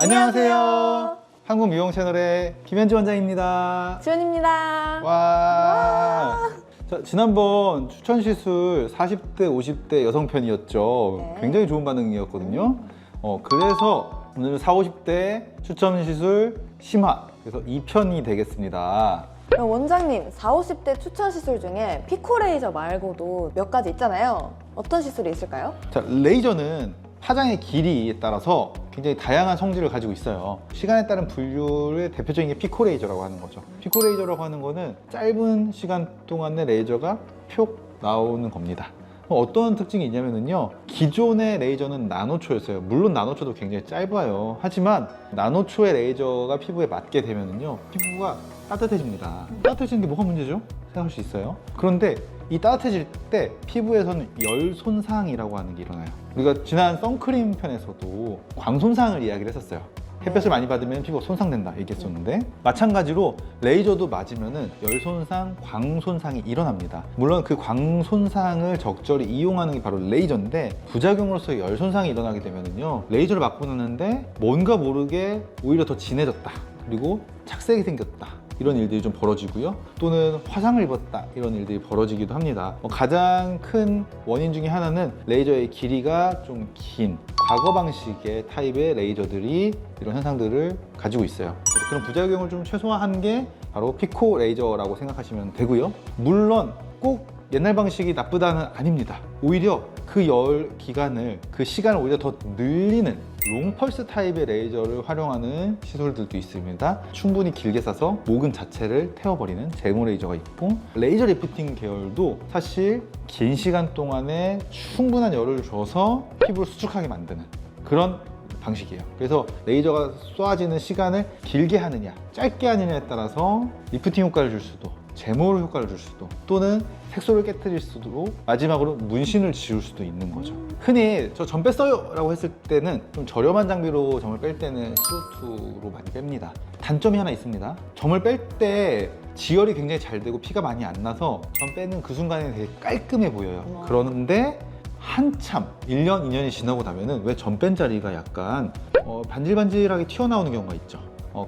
안녕하세요. 한국 미용 채널의 김현주 원장입니다. 지원입니다. 와. 자, 지난번 추천 시술 40대, 50대 여성 편이었죠. 네. 굉장히 좋은 반응이었거든요. 그래서 오늘 40, 50대 추천 시술 심화, 그래서 2편이 되겠습니다. 그럼 원장님, 40, 50대 추천 시술 중에 피코 레이저 말고도 몇 가지 있잖아요. 어떤 시술이 있을까요? 자, 레이저는 파장의 길이에 따라서 굉장히 다양한 성질을 가지고 있어요. 시간에 따른 분류의 대표적인 게 피코 레이저라고 하는 거죠. 피코 레이저라고 하는 거는 짧은 시간 동안의 레이저가 표 나오는 겁니다. 어떤 특징이 있냐면요, 기존의 레이저는 나노초였어요. 물론 나노초도 굉장히 짧아요. 하지만 나노초의 레이저가 피부에 맞게 되면요, 피부가 따뜻해집니다. 따뜻해지는 게 뭐가 문제죠? 생각할 수 있어요. 그런데 이 따뜻해질 때 피부에서는 열 손상이라고 하는 게 일어나요. 우리가 지난 선크림 편에서도 광손상을 이야기를 했었어요. 햇볕을 많이 받으면 피부가 손상된다 얘기했었는데, 마찬가지로 레이저도 맞으면은 열 손상, 광 손상이 일어납니다. 물론 그 광 손상을 적절히 이용하는 게 바로 레이저인데, 부작용으로서 열 손상이 일어나게 되면은요, 레이저를 맞고 나는데 뭔가 모르게 오히려 더 진해졌다, 그리고 착색이 생겼다, 이런 일들이 좀 벌어지고요. 또는 화상을 입었다, 이런 일들이 벌어지기도 합니다. 가장 큰 원인 중에 하나는 레이저의 길이가 좀 긴 과거 방식의 타입의 레이저들이 이런 현상들을 가지고 있어요. 그런 부작용을 좀 최소화한 게 바로 피코 레이저라고 생각하시면 되고요. 물론 꼭 옛날 방식이 나쁘다는 아닙니다. 오히려 그 열 기간을, 그 시간을 오히려 더 늘리는 롱펄스 타입의 레이저를 활용하는 시술들도 있습니다. 충분히 길게 쏴서 모근 자체를 태워버리는 제모 레이저가 있고, 레이저 리프팅 계열도 사실 긴 시간 동안에 충분한 열을 줘서 피부를 수축하게 만드는 그런 방식이에요. 그래서 레이저가 쏘아지는 시간을 길게 하느냐 짧게 하느냐에 따라서 리프팅 효과를 줄 수도, 제모 효과를 줄 수도, 또는 색소를 깨뜨릴 수도, 마지막으로 문신을 지울 수도 있는 거죠. 흔히 저 점 뺐어요 라고 했을 때는 좀 저렴한 장비로 점을 뺄 때는 CO2로 많이 뺍니다. 단점이 하나 있습니다. 점을 뺄 때 지혈이 굉장히 잘 되고 피가 많이 안 나서 점 빼는 그 순간에 되게 깔끔해 보여요. 그런데 한참 1년, 2년이 지나고 나면은 왜 점 뺀 자리가 약간 반질반질하게 튀어나오는 경우가 있죠.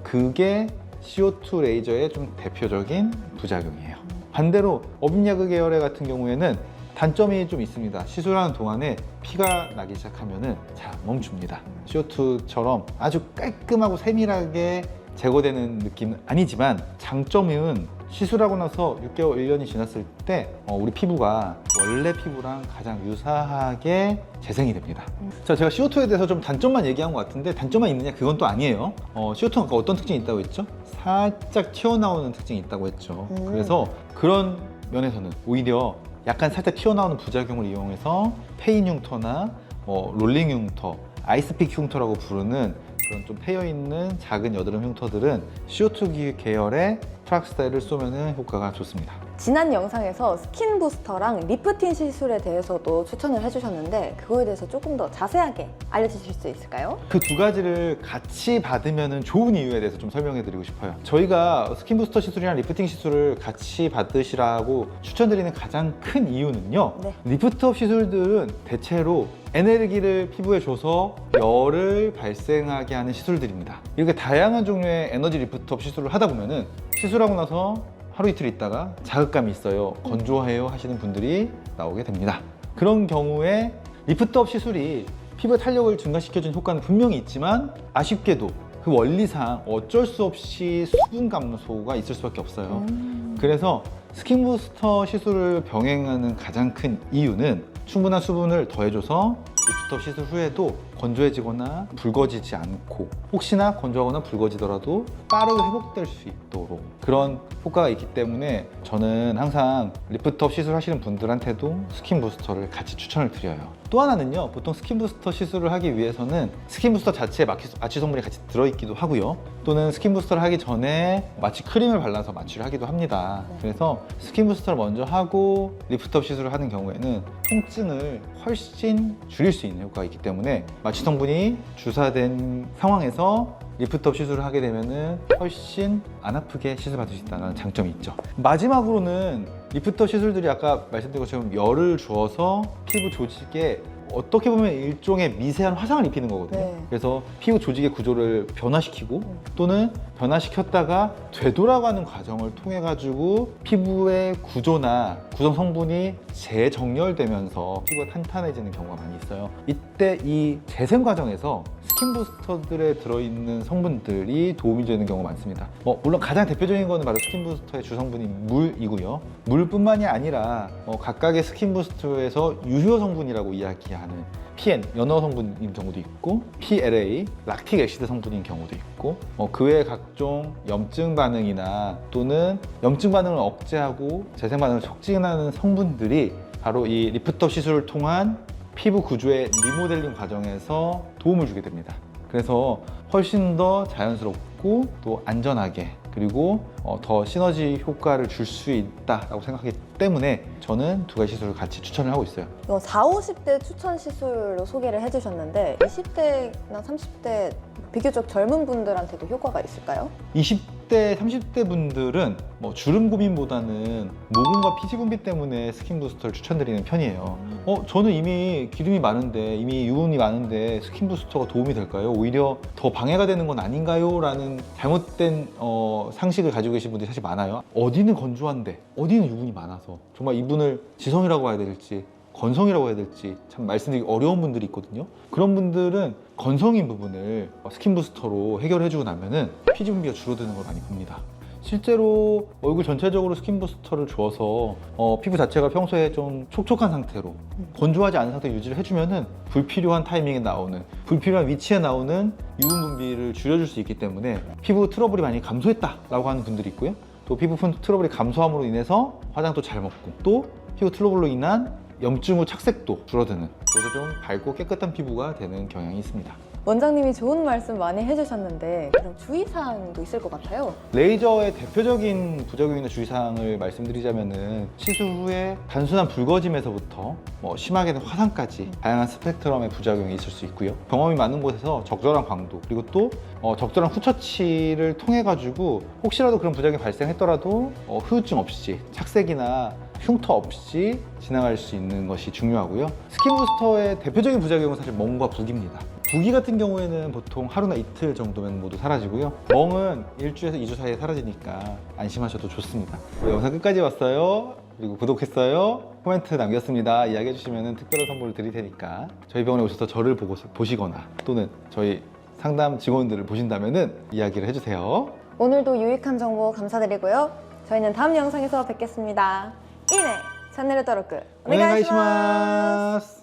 그게 CO2 레이저의 좀 대표적인 부작용이에요. 반대로 업인야그 계열의 같은 경우에는 단점이 좀 있습니다. 시술하는 동안에 피가 나기 시작하면은 잘 멈춥니다. CO2처럼 아주 깔끔하고 세밀하게 제거되는 느낌은 아니지만, 장점은 시술하고 나서 6개월, 1년이 지났을 때 우리 피부가 원래 피부랑 가장 유사하게 재생이 됩니다. 자, 제가 CO2에 대해서 좀 단점만 얘기한 것 같은데, 단점만 있느냐? 그건 또 아니에요. CO2가 아까 어떤 특징이 있다고 했죠? 살짝 튀어나오는 특징이 있다고 했죠. 그래서 그런 면에서는 오히려 약간 살짝 튀어나오는 부작용을 이용해서 페인 흉터나 롤링 흉터, 아이스픽 흉터라고 부르는 그런 좀 패여있는 작은 여드름 흉터들은 CO2 계열의 프락스타일을 쏘면 효과가 좋습니다. 지난 영상에서 스킨 부스터랑 리프팅 시술에 대해서도 추천을 해주셨는데, 그거에 대해서 조금 더 자세하게 알려주실 수 있을까요? 그 두 가지를 같이 받으면 좋은 이유에 대해서 좀 설명해 드리고 싶어요. 저희가 스킨 부스터 시술이랑 리프팅 시술을 같이 받으시라고 추천드리는 가장 큰 이유는요, 네. 리프트업 시술들은 대체로 에너지를 피부에 줘서 열을 발생하게 하는 시술들입니다. 이렇게 다양한 종류의 에너지 리프트업 시술을 하다 보면은 시술하고 나서 하루 이틀 있다가 자극감이 있어요, 건조해요 하시는 분들이 나오게 됩니다. 그런 경우에 리프트업 시술이 피부의 탄력을 증가시켜주는 효과는 분명히 있지만, 아쉽게도 그 원리상 어쩔 수 없이 수분 감소가 있을 수밖에 없어요. 그래서 스킨 부스터 시술을 병행하는 가장 큰 이유는 충분한 수분을 더해줘서 리프트업 시술 후에도 건조해지거나 붉어지지 않고, 혹시나 건조하거나 붉어지더라도 빠르게 회복될 수 있도록 그런 효과가 있기 때문에, 저는 항상 리프트업 시술 하시는 분들한테도 스킨 부스터를 같이 추천을 드려요. 또 하나는요, 보통 스킨 부스터 시술을 하기 위해서는 스킨 부스터 자체에 마취 성분이 같이 들어있기도 하고요, 또는 스킨 부스터를 하기 전에 마취 크림을 발라서 마취를 하기도 합니다. 그래서 스킨 부스터를 먼저 하고 리프트업 시술을 하는 경우에는 통증을 훨씬 줄일 수 있는 효과가 있기 때문에, 마취 성분이 주사된 상황에서 리프트업 시술을 하게 되면 훨씬 안 아프게 시술받을 수 있다는 장점이 있죠. 마지막으로는 리프트업 시술들이 아까 말씀드린 것처럼 열을 주어서 피부 조직에 어떻게 보면 일종의 미세한 화상을 입히는 거거든요. 네. 그래서 피부 조직의 구조를 변화시키고 또는 변화시켰다가 되돌아가는 과정을 통해 가지고 피부의 구조나 구성 성분이 재정렬되면서 피부가 탄탄해지는 경우가 많이 있어요. 이때 이 재생 과정에서 스킨 부스터들에 들어있는 성분들이 도움이 되는 경우가 많습니다. 물론 가장 대표적인 거는 바로 스킨 부스터의 주성분인 물이고요. 물뿐만이 아니라 각각의 스킨 부스터에서 유효 성분이라고 이야기하는 PN, 연어 성분인 경우도 있고 PLA, 락틱 애시드 성분인 경우도 있고 그 외에 각종 염증 반응이나 또는 염증 반응을 억제하고 재생 반응을 촉진하는 성분들이 바로 이 리프트업 시술을 통한 피부 구조의 리모델링 과정에서 도움을 주게 됩니다. 그래서 훨씬 더 자연스럽고 또 안전하게 그리고 더 시너지 효과를 줄 수 있다고 생각하기 때문에 저는 두 가지 시술을 같이 추천을 하고 있어요. 40, 50대 추천 시술로 소개를 해주셨는데 20대나 30대 비교적 젊은 분들한테도 효과가 있을까요? 20대, 30대 분들은 주름 고민보다는 모공과 피지 분비 때문에 스킨 부스터를 추천드리는 편이에요. 저는 이미 기름이 많은데, 이미 유분이 많은데 스킨 부스터가 도움이 될까요? 오히려 더 방해가 되는 건 아닌가요? 라는 잘못된 상식을 가지고 계신 분들이 사실 많아요. 어디는 건조한데 어디는 유분이 많아서 정말 이분을 지성이라고 해야 될지 건성이라고 해야 될지 참 말씀드리기 어려운 분들이 있거든요. 그런 분들은 건성인 부분을 스킨 부스터로 해결해주고 나면은 피지 분비가 줄어드는 걸 많이 봅니다. 실제로 얼굴 전체적으로 스킨 부스터를 줘서 피부 자체가 평소에 좀 촉촉한 상태로 건조하지 않은 상태 유지를 해주면은 불필요한 타이밍에 나오는 불필요한 위치에 나오는 유분 분비를 줄여줄 수 있기 때문에 피부 트러블이 많이 감소했다라고 하는 분들이 있고요. 또 피부 트러블이 감소함으로 인해서 화장도 잘 먹고 또 피부 트러블로 인한 염증 후 착색도 줄어드는 그래서 좀 밝고 깨끗한 피부가 되는 경향이 있습니다. 원장님이 좋은 말씀 많이 해주셨는데 그럼 주의사항도 있을 것 같아요. 레이저의 대표적인 부작용이나 주의사항을 말씀드리자면은 시술 후에 단순한 붉어짐에서부터 심하게는 화상까지 다양한 스펙트럼의 부작용이 있을 수 있고요. 경험이 많은 곳에서 적절한 광도 그리고 또 적절한 후처치를 통해 가지고 혹시라도 그런 부작용이 발생했더라도 후유증 없이 착색이나 흉터 없이 지나갈 수 있는 것이 중요하고요. 스킨 부스터의 대표적인 부작용은 사실 멍과 부기입니다. 부기 같은 경우에는 보통 하루나 이틀 정도면 모두 사라지고요. 멍은 일주에서 2주 사이에 사라지니까 안심하셔도 좋습니다. 영상 끝까지 봤어요. 그리고 구독했어요. 코멘트 남겼습니다. 이야기해 주시면 특별한 선물을 드릴 테니까 저희 병원에 오셔서 저를 보시거나 또는 저희 상담 직원들을 보신다면 이야기를 해주세요. 오늘도 유익한 정보 감사드리고요. 저희는 다음 영상에서 뵙겠습니다. 이네 채널登録お願いします。